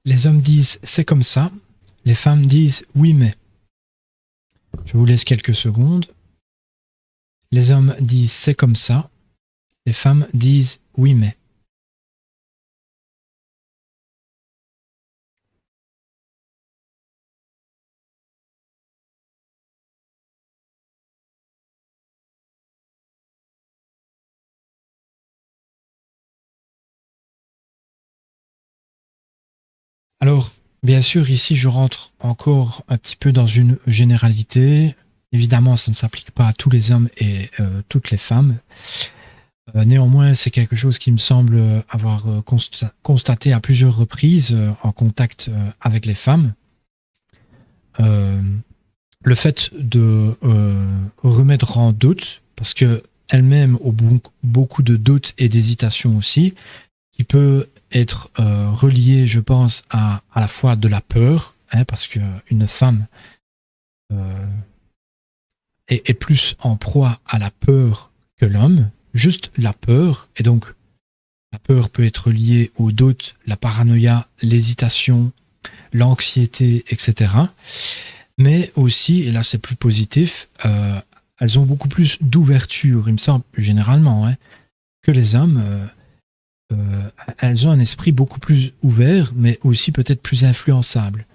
Les hommes disent c'est comme ça, les femmes disent oui mais. Je vous laisse quelques secondes. Les hommes disent c'est comme ça, les femmes disent oui mais. Alors, bien sûr, ici, je rentre encore un petit peu dans une généralité. Évidemment, ça ne s'applique pas à tous les hommes et toutes les femmes. Néanmoins, c'est quelque chose qui me semble avoir constaté à plusieurs reprises en contact avec les femmes. Le fait de remettre en doute, parce que elles-mêmes ont beaucoup de doutes et d'hésitations aussi, qui peut être relié, je pense, à la fois de la peur, hein, parce qu'une femme est plus en proie à la peur que l'homme, juste la peur, et donc la peur peut être liée au doute, la paranoïa, l'hésitation, l'anxiété, etc. Mais aussi, et là c'est plus positif, elles ont beaucoup plus d'ouverture, il me semble, généralement, hein, que les hommes. Elles ont un esprit beaucoup plus ouvert, mais aussi peut-être plus influençable.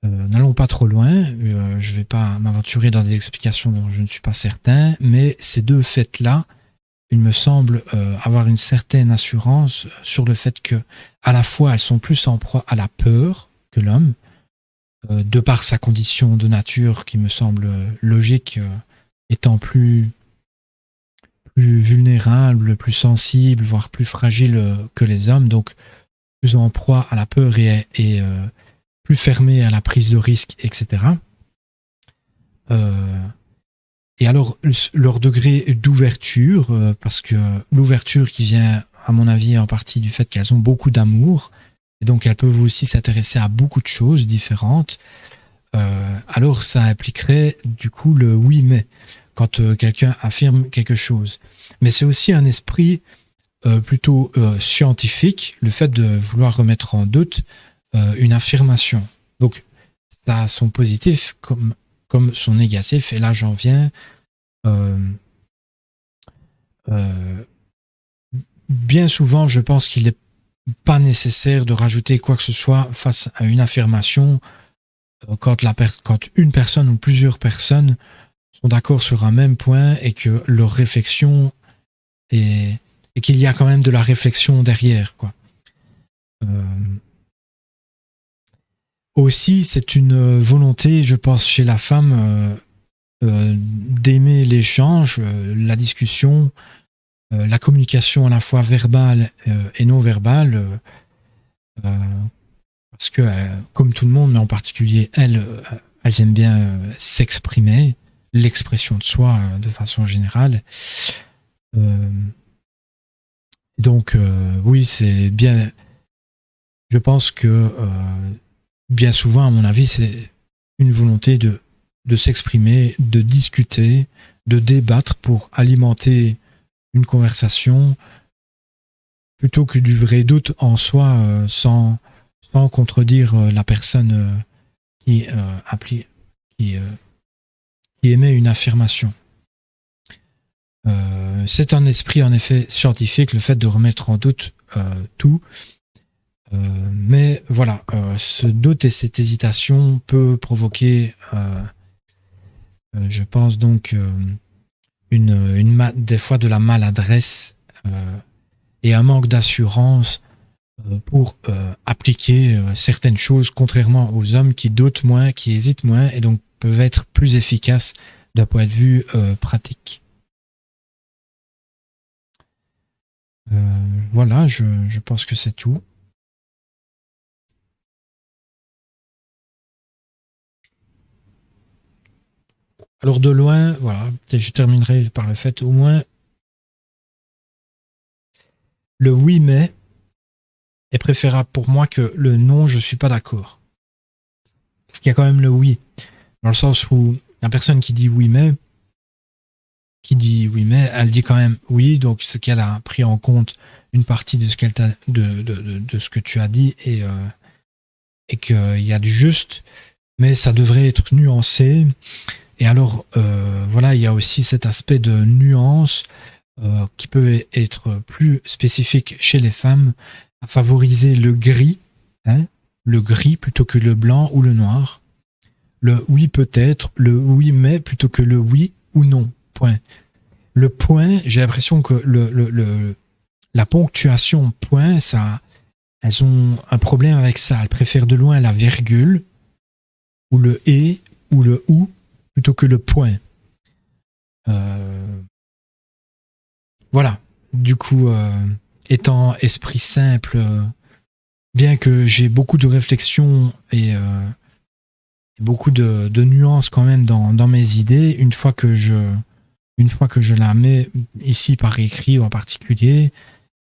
N'allons pas trop loin, je ne vais pas m'aventurer dans des explications dont je ne suis pas certain, mais ces deux faits-là, il me semble avoir une certaine assurance sur le fait que, à la fois, elles sont plus en proie à la peur que l'homme, de par sa condition de nature qui me semble logique, étant plus vulnérable, plus sensible, voire plus fragile que les hommes, donc plus en proie à la peur et plus fermé à la prise de risque, etc. Et alors, leur degré d'ouverture, parce que l'ouverture qui vient, à mon avis, en partie du fait qu'elles ont beaucoup d'amour, et donc elles peuvent aussi s'intéresser à beaucoup de choses différentes, alors ça impliquerait du coup le oui mais, quand quelqu'un affirme quelque chose. Mais c'est aussi un esprit plutôt scientifique, le fait de vouloir remettre en doute une affirmation. Donc, ça a son positif comme son négatif, et là j'en viens. Bien souvent, je pense qu'il n'est pas nécessaire de rajouter quoi que ce soit face à une affirmation quand une personne ou plusieurs personnes sont d'accord sur un même point et que leur réflexion et qu'il y a quand même de la réflexion derrière, quoi. Aussi, c'est une volonté, je pense, chez la femme d'aimer l'échange, la discussion, la communication à la fois verbale et non verbale, parce que, comme tout le monde, mais en particulier elles aiment bien s'exprimer, l'expression de soi de façon générale. Donc, oui, c'est bien. Je pense que bien souvent, à mon avis, c'est une volonté de s'exprimer, de discuter, de débattre pour alimenter une conversation, plutôt que du vrai doute en soi, sans contredire la personne qui émet une affirmation. C'est un esprit en effet scientifique, le fait de remettre en doute tout. Mais voilà, ce doute et cette hésitation peut provoquer, je pense donc, des fois de la maladresse et un manque d'assurance pour appliquer certaines choses, contrairement aux hommes qui doutent moins, qui hésitent moins et donc peuvent être plus efficaces d'un point de vue pratique. Voilà, je pense que c'est tout. Alors de loin, voilà, je terminerai par le fait, au moins, le oui mais est préférable pour moi que le non, je suis pas d'accord. Parce qu'il y a quand même le oui, dans le sens où la personne qui dit oui mais, elle dit quand même oui, donc c'est qu'elle a pris en compte une partie de ce qu'elle de ce que tu as dit et qu'il y a du juste, mais ça devrait être nuancé. Et alors, voilà, il y a aussi cet aspect de nuance qui peut être plus spécifique chez les femmes, à favoriser le gris, hein, le gris plutôt que le blanc ou le noir, le oui peut-être, le oui mais plutôt que le oui ou non, point. Le point, j'ai l'impression que la ponctuation point, ça, elles ont un problème avec ça. Elles préfèrent de loin la virgule, ou le et, ou le ou, plutôt que le point. Voilà. Du coup, étant esprit simple, bien que j'ai beaucoup de réflexions et beaucoup de nuances quand même dans mes idées, une fois que je la mets ici par écrit en particulier,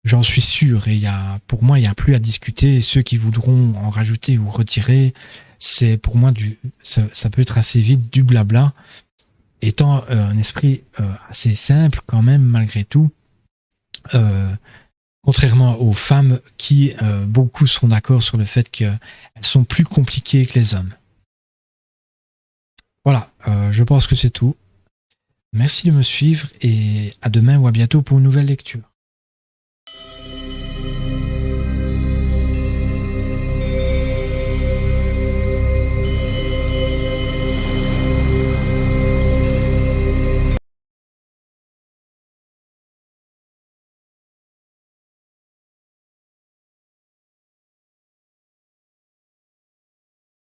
j'en suis sûr. Et pour moi, il n'y a plus à discuter. Ceux qui voudront en rajouter ou retirer, c'est pour moi ça peut être assez vite du blabla. Étant un esprit assez simple quand même, malgré tout, contrairement aux femmes qui, beaucoup sont d'accord sur le fait qu'elles sont plus compliquées que les hommes. Voilà, je pense que c'est tout. Merci de me suivre et à demain ou à bientôt pour une nouvelle lecture.